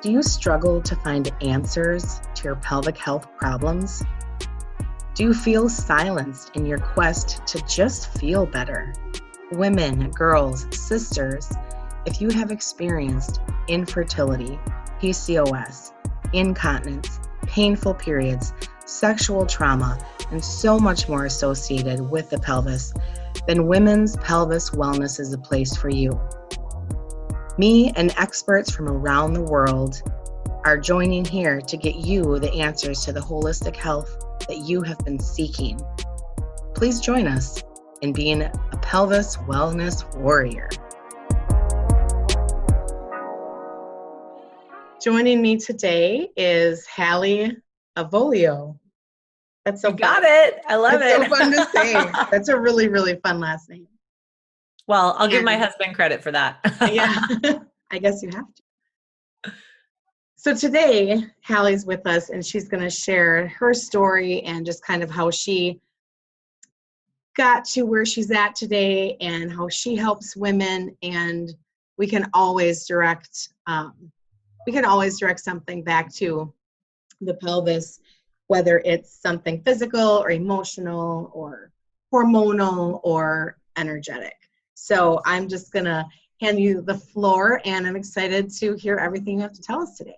Do you struggle to find answers to your pelvic health problems? Do you feel silenced in your quest to just feel better? Women, girls, sisters, if you have experienced infertility, PCOS, incontinence, painful periods, sexual trauma, and so much more associated with the pelvis, then Women's Pelvis Wellness is a place for you. Me and experts from around the world are joining here to get you the answers to the holistic health that you have been seeking. Please join us in being a pelvis wellness warrior. Joining me today is Hallie Avolio. That's so You got it. I love it. So fun to say. That's a really, really fun last name. Well, I'll give my husband credit for that. Yeah, I guess you have to. So today, Hallie's with us, and she's going to share her story and just kind of how she got to where she's at today and how she helps women. And we can always direct something back to the pelvis, whether it's something physical or emotional or hormonal or energetic. So I'm just going to hand you the floor, and I'm excited to hear everything you have to tell us today.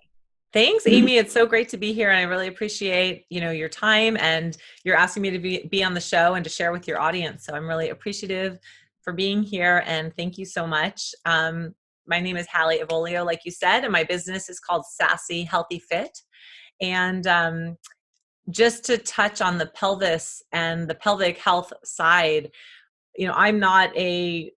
Thanks, Amy. It's so great to be here. And I really appreciate, your time, and you're asking me to be on the show and to share with your audience. So I'm really appreciative for being here. And thank you so much. My name is Hallie Avolio, like you said, and my business is called Sassy Healthy Fit. And just to touch on the pelvis and the pelvic health side, I'm not a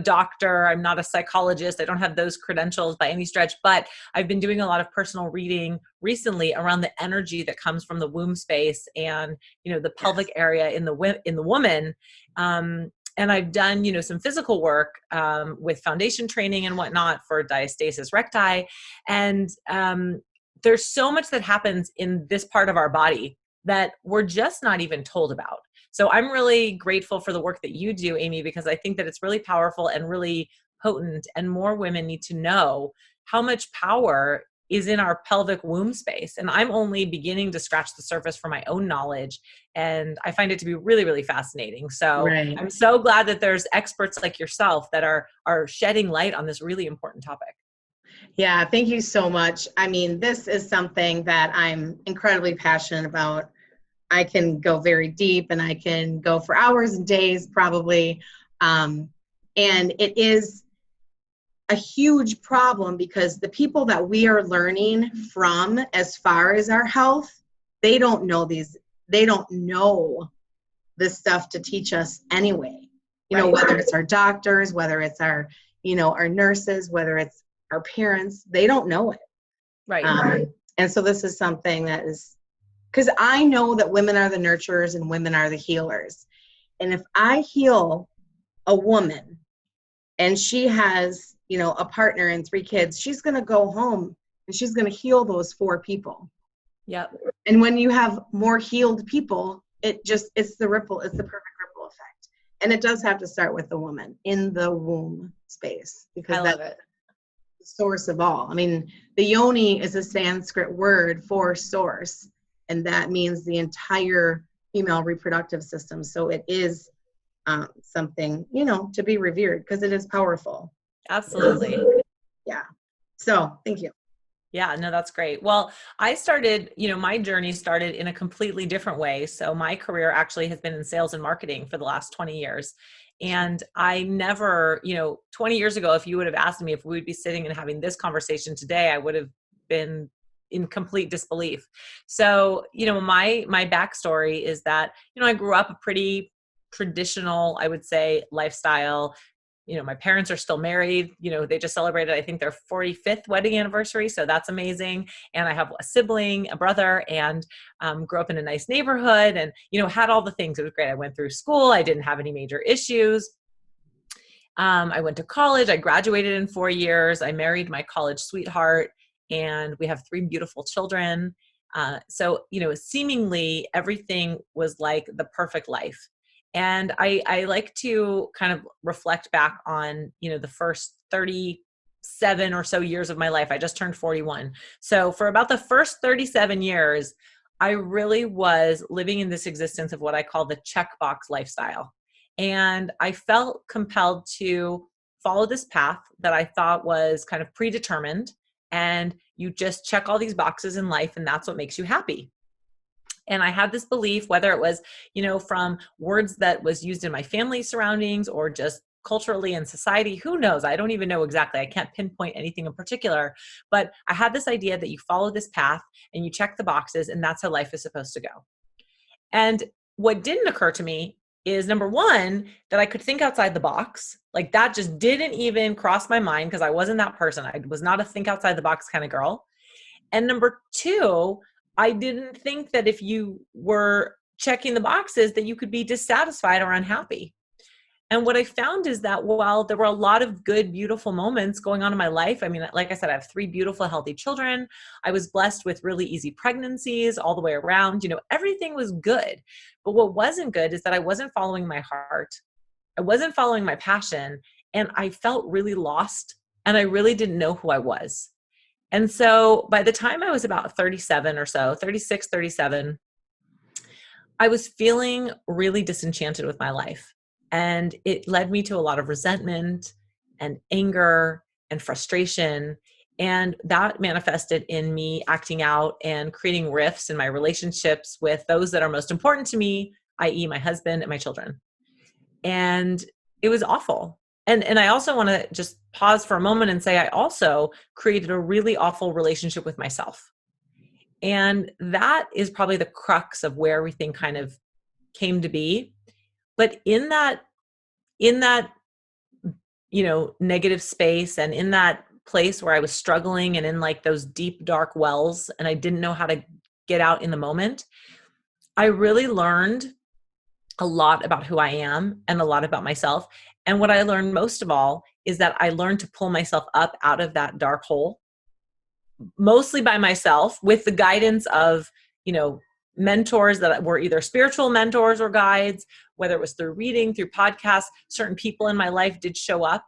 doctor. I'm not a psychologist. I don't have those credentials by any stretch, but I've been doing a lot of personal reading recently around the energy that comes from the womb space and, the pelvic area in the woman. And I've done, some physical work with foundation training and whatnot for diastasis recti. And there's so much that happens in this part of our body that we're just not even told about. So I'm really grateful for the work that you do, Amy, because I think that it's really powerful and really potent, and more women need to know how much power is in our pelvic womb space. And I'm only beginning to scratch the surface for my own knowledge, and I find it to be really, really fascinating. So Right. I'm so glad that there's experts like yourself that are shedding light on this really important topic. Yeah, thank you so much. I mean, this is something that I'm incredibly passionate about. I can go very deep, and I can go for hours and days probably. And it is a huge problem because the people that we are learning from as far as our health, they don't know this stuff to teach us anyway. Right. Whether it's our doctors, whether it's our nurses, whether it's our parents, they don't know it. Right. And so this is something that is, because I know that women are the nurturers and women are the healers. And if I heal a woman and she has, a partner and 3 kids, she's going to go home and she's going to heal those 4 people. Yep. And when you have more healed people, it's the perfect ripple effect. And it does have to start with the woman in the womb space, because that's the source of all. I mean, the yoni is a Sanskrit word for source. And that means the entire female reproductive system. So it is something, to be revered, because it is powerful. Absolutely. Yeah. So thank you. Yeah, no, that's great. Well, I started, my journey started in a completely different way. So my career actually has been in sales and marketing for the last 20 years. And I never, 20 years ago, if you would have asked me if we would be sitting and having this conversation today, I would have been in complete disbelief. So, my backstory is that, I grew up a pretty traditional, I would say, lifestyle. My parents are still married. They just celebrated, I think, their 45th wedding anniversary. So that's amazing. And I have a sibling, a brother, and grew up in a nice neighborhood and, had all the things. It was great. I went through school. I didn't have any major issues. I went to college. I graduated in 4 years. I married my college sweetheart, and we have 3 beautiful children. So, seemingly everything was like the perfect life. And I like to kind of reflect back on, the first 30 37 or so years of my life. I just turned 41. So for about the first 37 years, I really was living in this existence of what I call the checkbox lifestyle. And I felt compelled to follow this path that I thought was kind of predetermined. And you just check all these boxes in life, and that's what makes you happy. And I had this belief, whether it was, from words that was used in my family surroundings or just culturally in society, who knows? I don't even know exactly. I can't pinpoint anything in particular, but I had this idea that you follow this path and you check the boxes, and that's how life is supposed to go. And what didn't occur to me is, number one, that I could think outside the box. Like, that just didn't even cross my mind because I wasn't that person. I was not a think outside the box kind of girl. And number two, I didn't think that if you were checking the boxes that you could be dissatisfied or unhappy. And what I found is that while there were a lot of good, beautiful moments going on in my life, I mean, like I said, I have 3 beautiful, healthy children. I was blessed with really easy pregnancies all the way around. Everything was good. But what wasn't good is that I wasn't following my heart. I wasn't following my passion. And I felt really lost. And I really didn't know who I was. And so by the time I was about 37 or so, 36, 37, I was feeling really disenchanted with my life. And it led me to a lot of resentment and anger and frustration. And that manifested in me acting out and creating rifts in my relationships with those that are most important to me, i.e. my husband and my children. And it was awful. And I also want to just pause for a moment and say I also created a really awful relationship with myself. And that is probably the crux of where everything kind of came to be. But in that, negative space and in that place where I was struggling and in like those deep, dark wells, and I didn't know how to get out in the moment, I really learned a lot about who I am and a lot about myself. And what I learned most of all is that I learned to pull myself up out of that dark hole, mostly by myself, with the guidance of, mentors that were either spiritual mentors or guides, whether it was through reading, through podcasts. Certain people in my life did show up,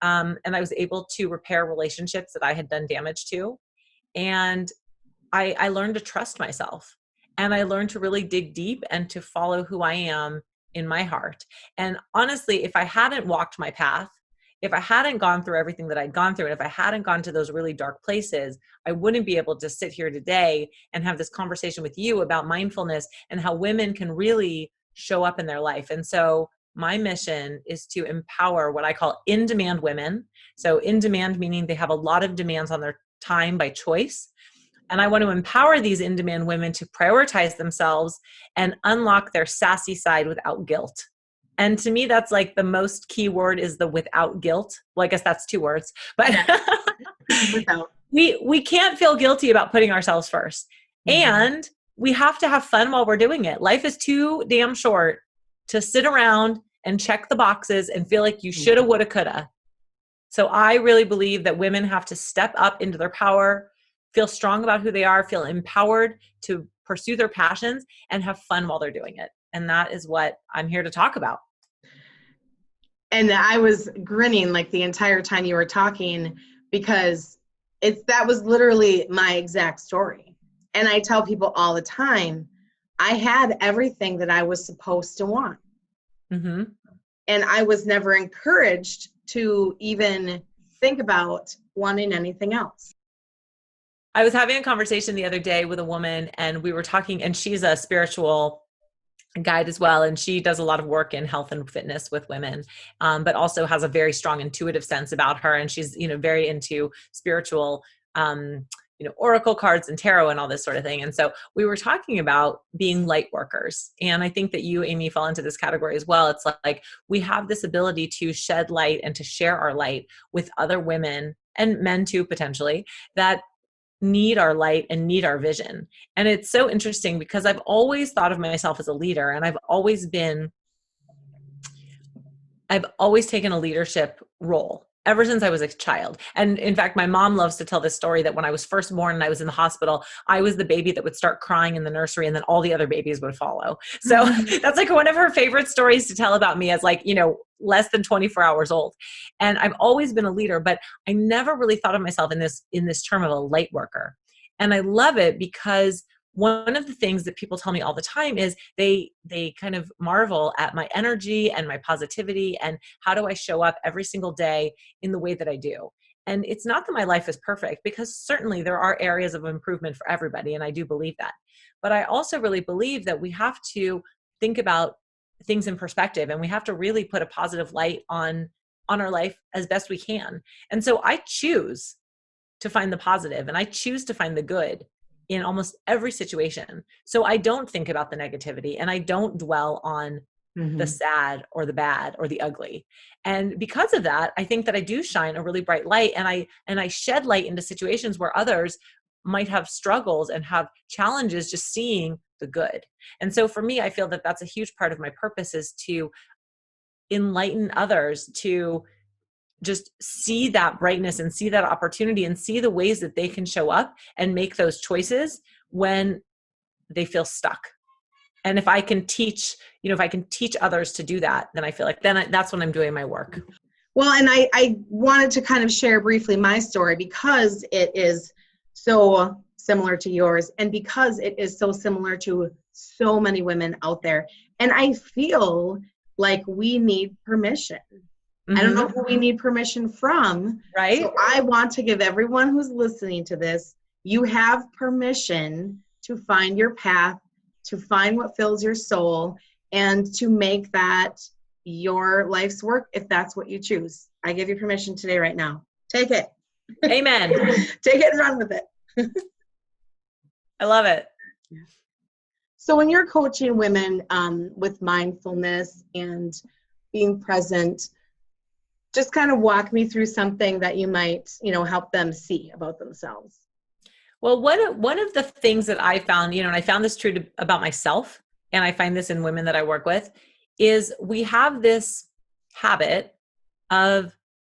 and I was able to repair relationships that I had done damage to. And I learned to trust myself, and I learned to really dig deep and to follow who I am in my heart. And honestly, if I hadn't walked my path, if I hadn't gone through everything that I'd gone through, and if I hadn't gone to those really dark places, I wouldn't be able to sit here today and have this conversation with you about mindfulness and how women can really show up in their life. And so my mission is to empower what I call in-demand women. So in demand, meaning they have a lot of demands on their time by choice. And I want to empower these in-demand women to prioritize themselves and unlock their sassy side without guilt. And to me, that's like the most key word is the without guilt. Well, I guess that's 2 words, but Without. we can't feel guilty about putting ourselves first. Mm-hmm. And we have to have fun while we're doing it. Life is too damn short to sit around and check the boxes and feel like you shoulda, woulda, coulda. So I really believe that women have to step up into their power, feel strong about who they are, feel empowered to pursue their passions, and have fun while they're doing it. And that is what I'm here to talk about. And I was grinning like the entire time you were talking, because that was literally my exact story. And I tell people all the time, I had everything that I was supposed to want. Mm-hmm. And I was never encouraged to even think about wanting anything else. I was having a conversation the other day with a woman, and we were talking, and she's a spiritual guide as well. And she does a lot of work in health and fitness with women, but also has a very strong intuitive sense about her. And she's, very into spiritual, oracle cards and tarot and all this sort of thing. And so we were talking about being light workers. And I think that you, Amy, fall into this category as well. It's like we have this ability to shed light and to share our light with other women and men too, potentially, that need our light and need our vision. And it's so interesting because I've always thought of myself as a leader, and I've always taken a leadership role. ever since I was a child. And in fact, my mom loves to tell this story that when I was first born and I was in the hospital, I was the baby that would start crying in the nursery and then all the other babies would follow. So that's like one of her favorite stories to tell about me as like, less than 24 hours old. And I've always been a leader, but I never really thought of myself in this term of a light worker. And I love it because one of the things that people tell me all the time is they kind of marvel at my energy and my positivity and how do I show up every single day in the way that I do. And it's not that my life is perfect, because certainly there are areas of improvement for everybody, and I do believe that. But I also really believe that we have to think about things in perspective, and we have to really put a positive light on our life as best we can. And so I choose to find the positive, and I choose to find the good in almost every situation. So I don't think about the negativity, and I don't dwell on the sad or the bad or the ugly. And because of that, I think that I do shine a really bright light, and I shed light into situations where others might have struggles and have challenges just seeing the good. And so for me, I feel that that's a huge part of my purpose, is to enlighten others to just see that brightness and see that opportunity and see the ways that they can show up and make those choices when they feel stuck. And if I can teach, if I can teach others to do that, then I feel like that's when I'm doing my work. Well, and I wanted to kind of share briefly my story because it is so similar to yours, and because it is so similar to so many women out there. And I feel like we need permission. I don't know who we need permission from. Right. So I want to give everyone who's listening to this, you have permission to find your path, to find what fills your soul, and to make that your life's work if that's what you choose. I give you permission today, right now. Take it. Amen. Take it and run with it. I love it. So when you're coaching women with mindfulness and being present, just kind of walk me through something that you might, help them see about themselves. Well, one of the things that I found, and I found this true about myself, and I find this in women that I work with, is we have this habit of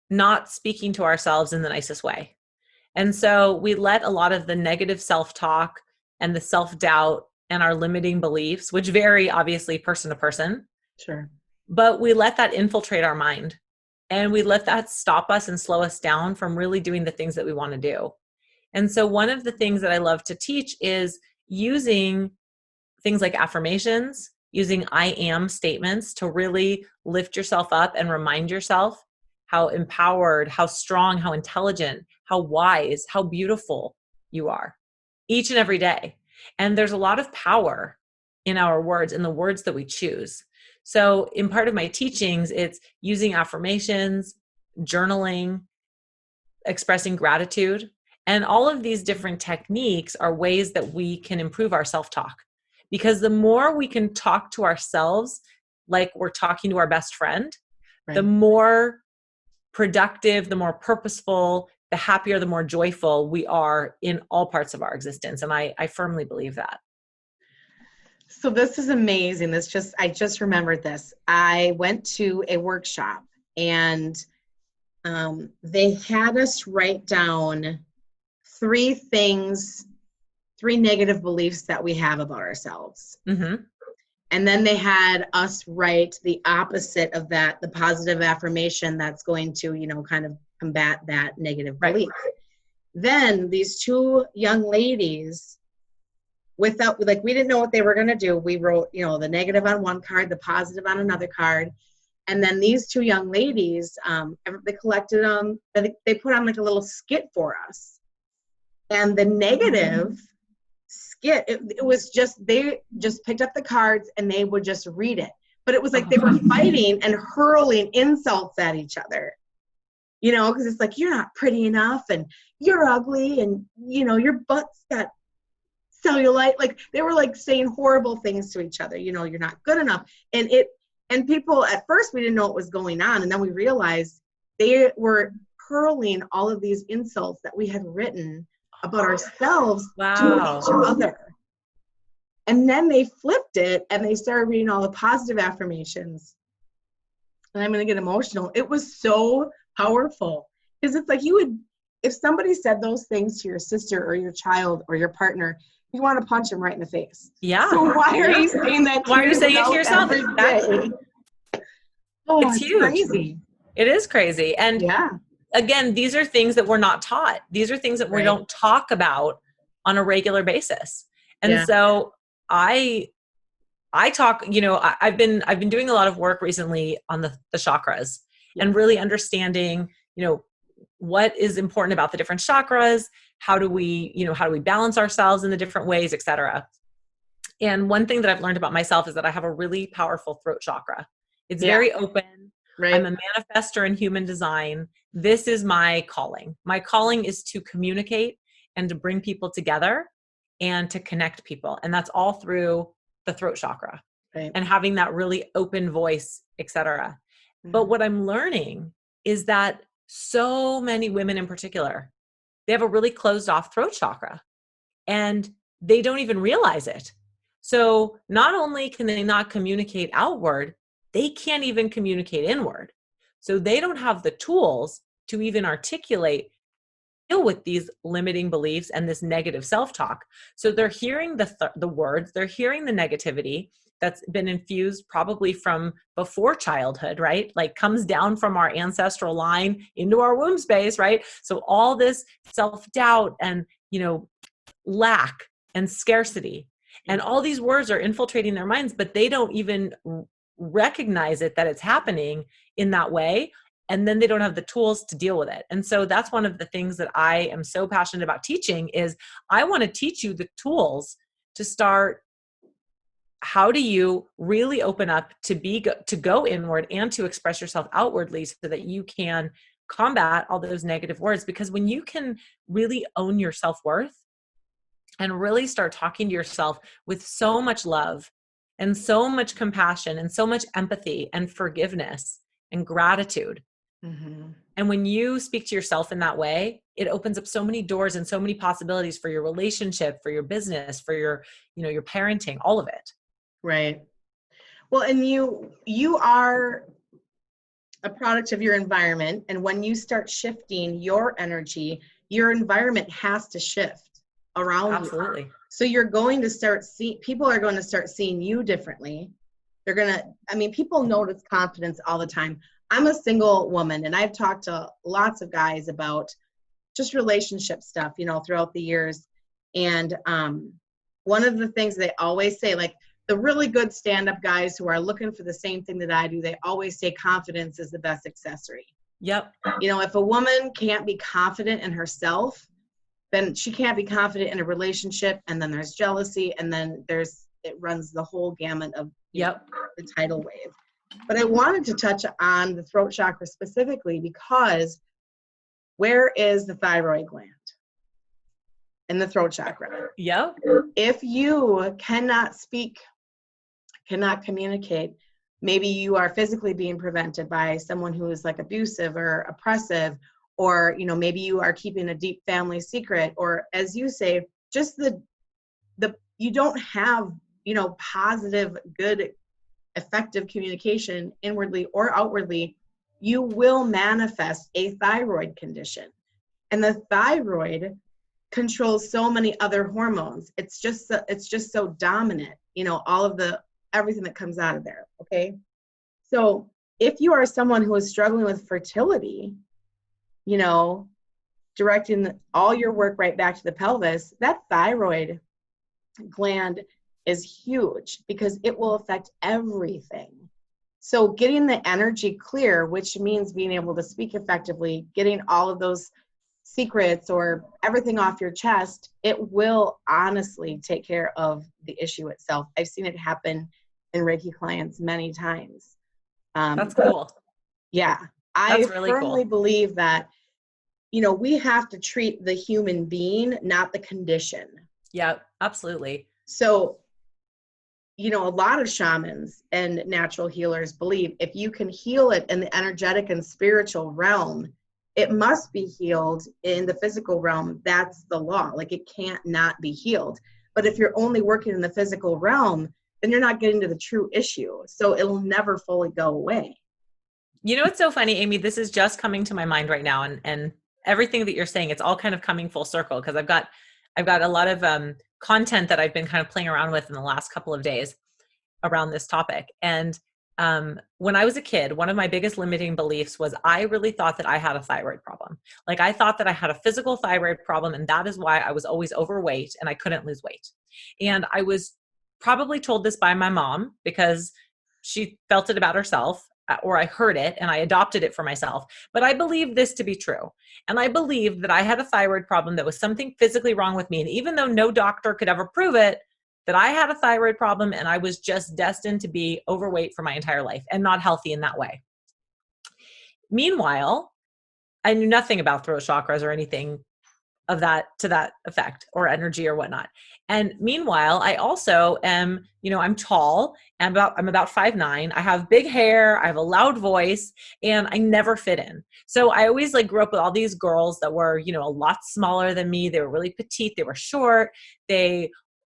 not speaking to ourselves in the nicest way. And so we let a lot of the negative self-talk and the self-doubt and our limiting beliefs, which vary obviously person to person. Sure. But we let that infiltrate our mind. And we let that stop us and slow us down from really doing the things that we want to do. And so one of the things that I love to teach is using things like affirmations, using I am statements to really lift yourself up and remind yourself how empowered, how strong, how intelligent, how wise, how beautiful you are each and every day. And there's a lot of power in our words, in the words that we choose. So in part of my teachings, it's using affirmations, journaling, expressing gratitude, and all of these different techniques are ways that we can improve our self-talk. Because the more we can talk to ourselves like we're talking to our best friend, right, the more productive, the more purposeful, the happier, the more joyful we are in all parts of our existence. And I firmly believe that. So this is amazing. I just remembered this. I went to a workshop and they had us write down 3 negative beliefs that we have about ourselves. Mm-hmm. And then they had us write the opposite of that, the positive affirmation that's going to, kind of combat that negative belief. Right. Then these 2 young ladies, we didn't know what they were going to do. We wrote, the negative on one card, the positive on another card. And then these 2 young ladies, they collected them, they put on like a little skit for us. And the negative skit, it was just, they just picked up the cards and they would just read it. But it was like they were fighting and hurling insults at each other. Because it's like, you're not pretty enough and you're ugly and, your butt's got cellulite. Like they were like saying horrible things to each other. You're not good enough. And people at first, we didn't know what was going on. And then we realized they were hurling all of these insults that we had written about ourselves to each other. And then they flipped it and they started reading all the positive affirmations. And I'm going to get emotional. It was so powerful. Because it's like you would, if somebody said those things to your sister or your child or your partner, you want to punch them right in the face. Yeah. So why are you saying that to Why are you saying it to yourself? every Exactly. day? Oh, It's huge. crazy. It is crazy. And Yeah. again, these are things that we're not taught. These are things that we don't talk about on a regular basis. And so I talk, I've been doing a lot of work recently on the chakras and really understanding, what is important about the different chakras. How do we balance ourselelves in the different ways, et cetera. And one thing that I've learned about myself is that I have a really powerful throat chakra. It's very open. Right. I'm a manifestor in human design. This is my calling. My calling is to communicate and to bring people together and to connect people. And that's all through the throat chakra and having that really open voice, et cetera. Mm-hmm. But what I'm learning is that so many women in particular, they have a really closed off throat chakra and they don't even realize it. So not only can they not communicate outward, they can't even communicate inward. So they don't have the tools to even deal with these limiting beliefs and this negative self-talk. So they're hearing the words, they're hearing the negativity that's been infused probably from before childhood, right? Like comes down from our ancestral line into our womb space, right? So all this self-doubt and, lack and scarcity and all these words are infiltrating their minds, but they don't even recognize it, that it's happening in that way. And then they don't have the tools to deal with it. And so that's one of the things that I am so passionate about teaching is I want to teach you the tools to start. How do you really open up to go inward and to express yourself outwardly so that you can combat all those negative words? Because when you can really own your self-worth and really start talking to yourself with so much love and so much compassion and so much empathy and forgiveness and gratitude. Mm-hmm. And when you speak to yourself in that way, it opens up so many doors and so many possibilities for your relationship, for your business, for your parenting, all of it. Right. Well, and you are a product of your environment. And when you start shifting your energy, your environment has to shift around you. Absolutely. So you're going to people are going to start seeing you differently. People notice confidence all the time. I'm a single woman and I've talked to lots of guys about just relationship stuff, throughout the years. And one of the things they always say, like the really good stand-up guys who are looking for the same thing that I do, they always say confidence is the best accessory. Yep. If a woman can't be confident in herself, then she can't be confident in a relationship. And then there's jealousy. And then it runs the whole gamut of the tidal wave. But I wanted to touch on the throat chakra specifically because where is the thyroid gland? In the throat chakra. Yep. If you cannot speak, cannot communicate, maybe you are physically being prevented by someone who is like abusive or oppressive, or, maybe you are keeping a deep family secret, or as you say, just you don't have, positive, good, effective communication inwardly or outwardly, you will manifest a thyroid condition. And the thyroid controls so many other hormones. It's just so dominant, everything that comes out of there. Okay. So if you are someone who is struggling with fertility, directing all your work right back to the pelvis, that thyroid gland is huge because it will affect everything. So getting the energy clear, which means being able to speak effectively, getting all of those secrets or everything off your chest, it will honestly take care of the issue itself. I've seen it happen in Reiki clients many times. That's cool. Yeah. I firmly believe that, we have to treat the human being, not the condition. Yeah, absolutely. So, a lot of shamans and natural healers believe if you can heal it in the energetic and spiritual realm, it must be healed in the physical realm. That's the law. Like it can't not be healed. But if you're only working in the physical realm, then you're not getting to the true issue. So it'll never fully go away. You know, it's so funny, Amy, this is just coming to my mind right now. And everything that you're saying, it's all kind of coming full circle because I've got a lot of content that I've been kind of playing around with in the last couple of days around this topic. And when I was a kid, one of my biggest limiting beliefs was I really thought that I had a thyroid problem. Like I thought that I had a physical thyroid problem, and that is why I was always overweight and I couldn't lose weight. And I was probably told this by my mom because she felt it about herself, or I heard it and I adopted it for myself. But I believed this to be true. And I believed that I had a thyroid problem, that was something physically wrong with me. And even though no doctor could ever prove it, that I had a thyroid problem and I was just destined to be overweight for my entire life and not healthy in that way. Meanwhile, I knew nothing about throat chakras or anything of that to that effect, or energy or whatnot. And meanwhile, I also am, I'm tall and I'm about 5'9". I have big hair, I have a loud voice, and I never fit in. So I always grew up with all these girls that were, a lot smaller than me. They were really petite, they were short, they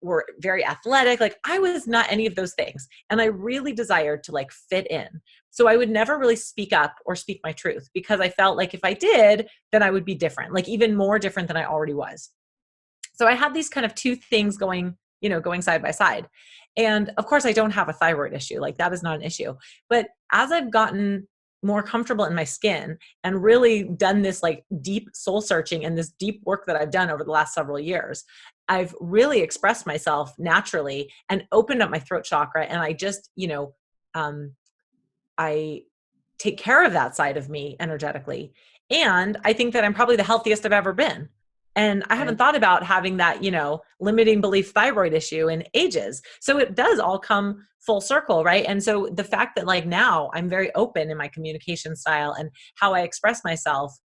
were very athletic. Like I was not any of those things. And I really desired to fit in. So I would never really speak up or speak my truth because I felt like if I did, then I would be different, even more different than I already was. So I had these kind of two things going side by side. And of course I don't have a thyroid issue. That is not an issue. But as I've gotten more comfortable in my skin and really done this deep soul searching and this deep work that I've done over the last several years, I've really expressed myself naturally and opened up my throat chakra. And I just, I take care of that side of me energetically. And I think that I'm probably the healthiest I've ever been. And I haven't thought about having that, limiting belief thyroid issue in ages. So it does all come full circle, right? And so the fact that now I'm very open in my communication style and how I express myself,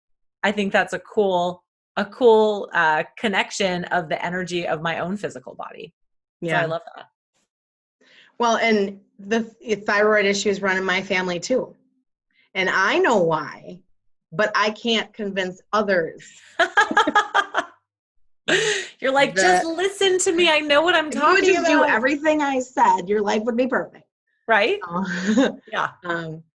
I think that's a cool connection of the energy of my own physical body. Yeah. So I love that. Well, and the thyroid issues run in my family too. And I know why, but I can't convince others. You're just listen to me. I know what I'm talking about. If you would just do everything I said, your life would be perfect. Right? Yeah.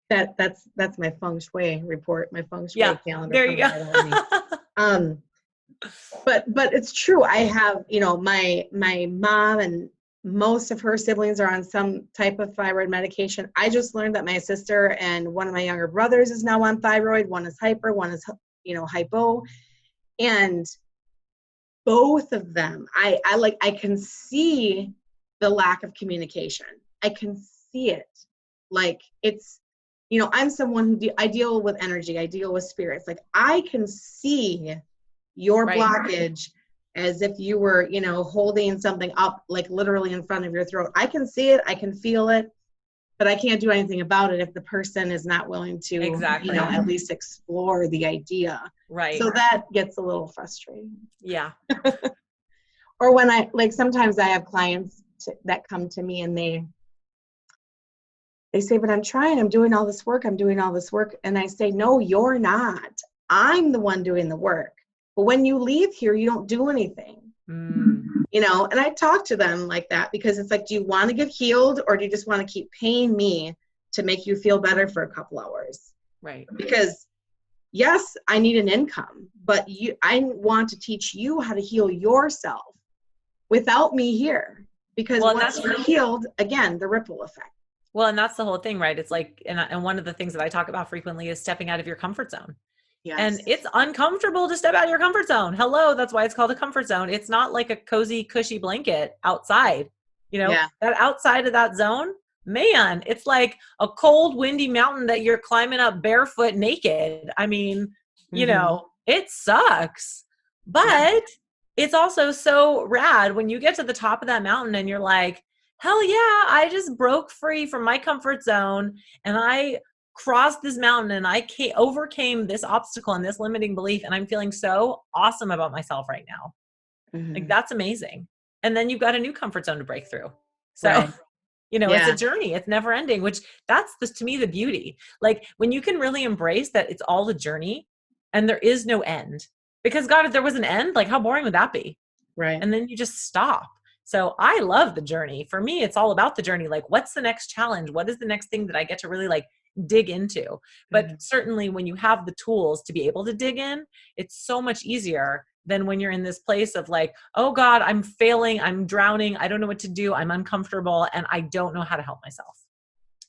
That's my feng shui report, my feng shui calendar. There you go. But it's true. I have, my mom and most of her siblings are on some type of thyroid medication. I just learned that my sister and one of my younger brothers is now on thyroid. One is hyper, one is, hypo. And both of them, I can see the lack of communication. I can see it. It's, I'm someone who I deal with energy. I deal with spirits. I can see your blockage as if you were, holding something up, literally in front of your throat. I can see it. I can feel it, but I can't do anything about it if the person is not willing to, at least explore the idea. Right. So that gets a little frustrating. Yeah. Or when sometimes I have clients that come to me and they say, but I'm doing all this work. And I say, no, you're not. I'm the one doing the work. But when you leave here, you don't do anything, and I talk to them like that because it's do you want to get healed or do you just want to keep paying me to make you feel better for a couple hours? Right. Because yes, I need an income, but I want to teach you how to heal yourself without me here, because once you're healed, again, the ripple effect. Well, and that's the whole thing, right? It's and one of the things that I talk about frequently is stepping out of your comfort zone. Yes. And it's uncomfortable to step out of your comfort zone. Hello, that's why it's called a comfort zone. It's not like a cozy, cushy blanket outside. That outside of that zone, man, it's like a cold, windy mountain that you're climbing up barefoot naked. I mean, it sucks. But it's also so rad when you get to the top of that mountain and you're like, hell yeah, I just broke free from my comfort zone and I crossed this mountain and I overcame this obstacle and this limiting belief. And I'm feeling so awesome about myself right now. That's amazing. And then you've got a new comfort zone to break through. So, it's a journey. It's never ending, which that's to me, the beauty. When you can really embrace that it's all a journey and there is no end, because God, if there was an end, how boring would that be? Right. And then you just stop. So I love the journey. For me, it's all about the journey. What's the next challenge? What is the next thing that I get to really dig into. But Mhm. certainly when you have the tools to be able to dig in, it's so much easier than when you're in this place of like, oh God, I'm failing, I'm drowning, I don't know what to do, I'm uncomfortable, and I don't know how to help myself.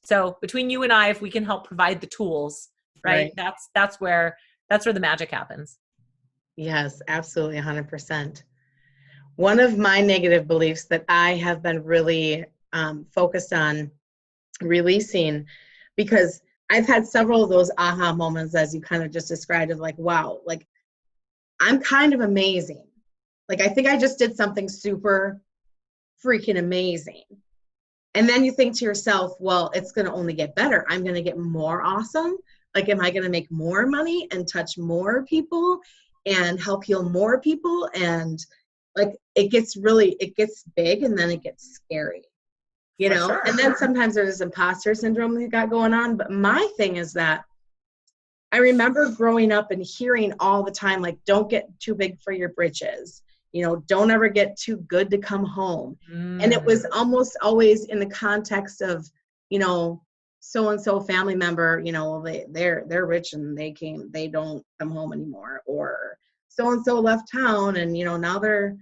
So between you and I, if we can help provide the tools, right? Right. That's where the magic happens. Yes, absolutely, 100%. One of my negative beliefs that I have been really focused on releasing, because I've had several of those aha moments, as you kind of just described, of like, wow, like I'm kind of amazing. Like, I think I just did something super freaking amazing. And then you think to yourself, well, it's going to only get better. I'm going to get more awesome. Like, am I going to make more money and touch more people and help heal more people? And like, it gets big, and then it gets scary, you For know? sure. And then sometimes there's this imposter syndrome you got going on. But my thing is that I remember growing up and hearing all the time, like, don't get too big for your britches. You know, don't ever get too good to come home. And it was almost always in the context of, you know, so-and-so family member, you know, they're rich and they don't come home anymore. Or so-and-so left town and, you know, now they're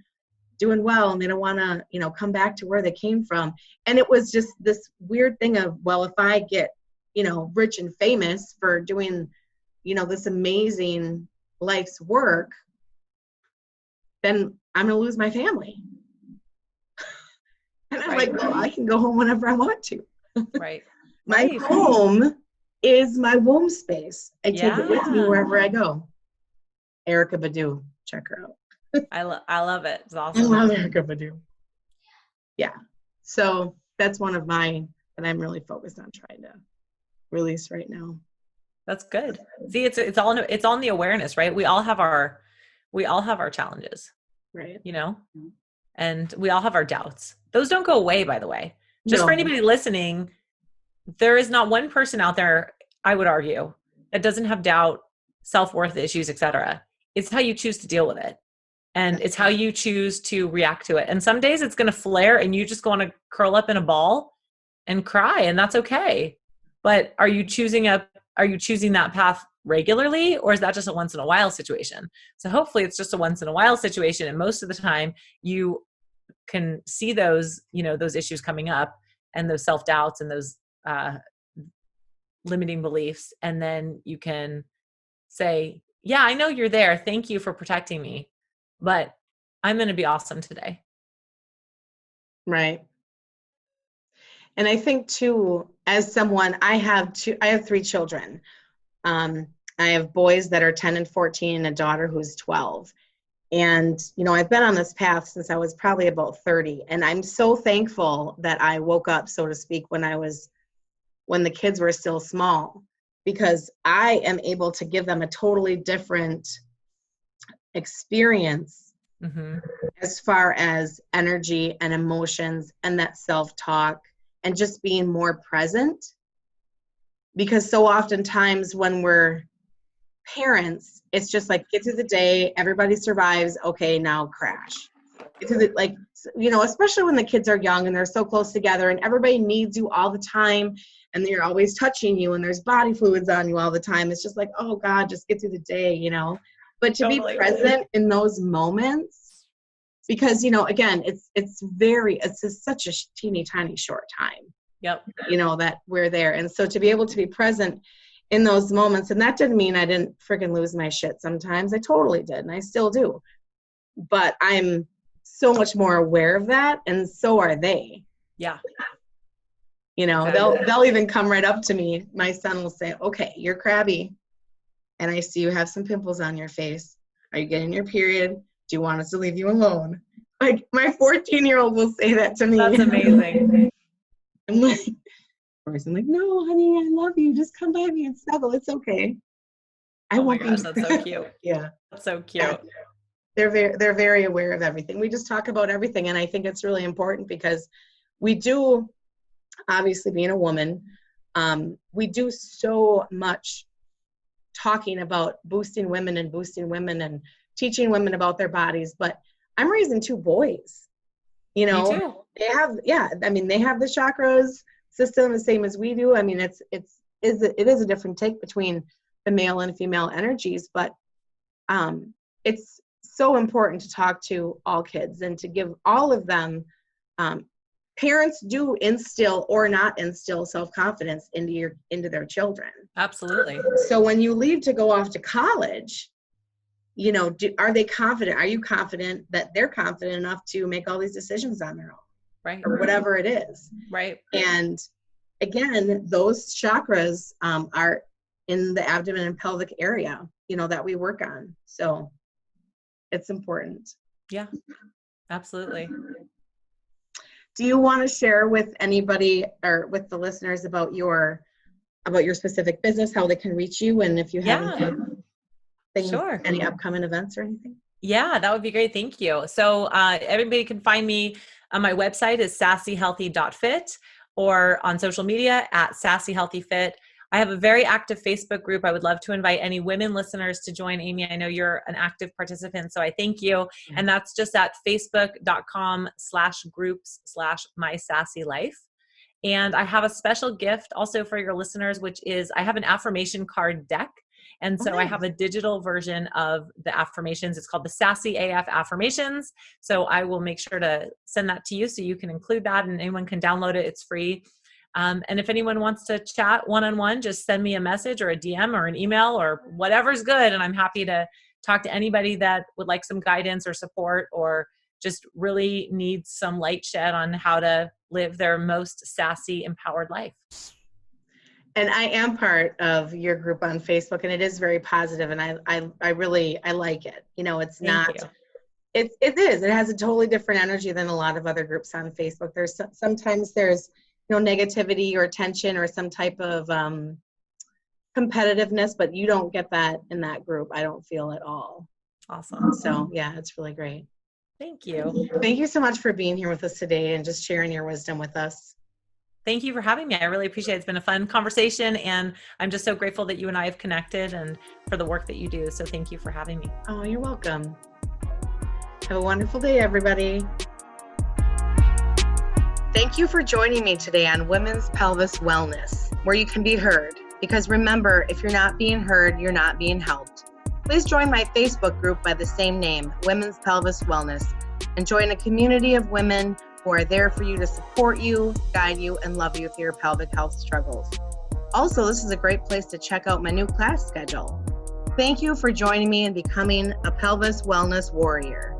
doing well and they don't want to, you know, come back to where they came from. And it was just this weird thing of, well, if I get, you know, rich and famous for doing, you know, this amazing life's work, then I'm going to lose my family. And I'm like, well, I can go home whenever I want to. Right. My home is my womb space. I take it with me wherever I go. Erica Badu, check her out. I love it. It's I awesome. love Erica Badu. Yeah. So that's one of mine that I'm really focused on trying to release right now. That's good. See, it's on the awareness, right? We all have our challenges, Right. you know, and we all have our doubts. Those don't go away, by the way. Just for anybody listening, there is not one person out there, I would argue, that doesn't have doubt, self-worth issues, etc. It's how you choose to deal with it. And it's how you choose to react to it. And some days it's going to flare and you just want to curl up in a ball and cry, and that's okay. But are you choosing that path regularly, or is that just a once in a while situation? So hopefully it's just a once in a while situation. And most of the time you can see those, you know, those issues coming up and those self-doubts and those limiting beliefs. And then you can say, yeah, I know you're there. Thank you for protecting me, but I'm going to be awesome today. Right. And I think too, as someone, I have 3 children. I have boys that are 10 and 14 and a daughter who's 12. And, you know, I've been on this path since I was probably about 30. And I'm so thankful that I woke up, so to speak, when the kids were still small, because I am able to give them a totally different experience as far as energy and emotions and that self-talk and just being more present. Because so oftentimes when we're parents, it's just like, get through the day, everybody survives, okay, now crash. Get through the, like, you know, especially when the kids are young and they're so close together and everybody needs you all the time and they're always touching you and there's body fluids on you all the time. It's just like, oh God, just get through the day, you know. But to be present in those moments, because, you know, again, it's just such a teeny tiny short time. Yep. You know, that we're there. And so to be able to be present in those moments, and that didn't mean I didn't freaking lose my shit sometimes. I totally did, and I still do. But I'm so much more aware of that, and so are they. Yeah. You know, exactly. They'll even come right up to me. My son will say, okay, you're crabby, and I see you have some pimples on your face. Are you getting your period? Do you want us to leave you alone? Like, my 14-year-old will say that to me. That's amazing. I'm like, no, honey, I love you. Just come by me and snuggle. It's okay. Oh my gosh, that's so cute. Yeah. That's so cute. They're very aware of everything. We just talk about everything. And I think it's really important because we do, obviously being a woman, we do so much talking about boosting women and teaching women about their bodies. But I'm raising 2 boys, you know. Me too. They have the chakras system the same as we do. I mean, it's it is a different take between the male and female energies, but it's so important to talk to all kids and to give all of them. Parents do instill or not instill self-confidence into their children. Absolutely. So when you leave to go off to college, you know, are they confident? Are you confident that they're confident enough to make all these decisions on their own? Right. Or whatever it is. Right. And again, those chakras are in the abdomen and pelvic area, you know, that we work on. So it's important. Yeah, absolutely. Do you want to share with anybody or with the listeners about your specific business, how they can reach you, and if you have any upcoming events or anything? Yeah, that would be great. Thank you. So everybody can find me on my website is sassyhealthy.fit, or on social media at Sassy Healthy Fit. I have a very active Facebook group. I would love to invite any women listeners to join. Amy, I know you're an active participant, so I thank you. And that's just at facebook.com/groups/mysassylife. And I have a special gift also for your listeners, which is I have an affirmation card deck. And so I have a digital version of the affirmations. It's called the Sassy AF Affirmations. So I will make sure to send that to you so you can include that and anyone can download it. It's free. And if anyone wants to chat one-on-one, just send me a message or a DM or an email or whatever's good. And I'm happy to talk to anybody that would like some guidance or support or just really needs some light shed on how to live their most sassy, empowered life. And I am part of your group on Facebook, and it is very positive, and I really like it. You know, it's it has a totally different energy than a lot of other groups on Facebook. Sometimes there's negativity or tension or some type of competitiveness, but you don't get that in that group. I don't feel at all. Awesome. So yeah, it's really great. Thank you. Thank you so much for being here with us today and just sharing your wisdom with us. Thank you for having me. I really appreciate it. It's been a fun conversation, and I'm just so grateful that you and I have connected and for the work that you do. So thank you for having me. Oh, you're welcome. Have a wonderful day, everybody. Thank you for joining me today on Women's Pelvis Wellness, where you can be heard. Because remember, if you're not being heard, you're not being helped. Please join my Facebook group by the same name, Women's Pelvis Wellness, and join a community of women who are there for you to support you, guide you, and love you through your pelvic health struggles. Also, this is a great place to check out my new class schedule. Thank you for joining me and becoming a pelvis wellness warrior.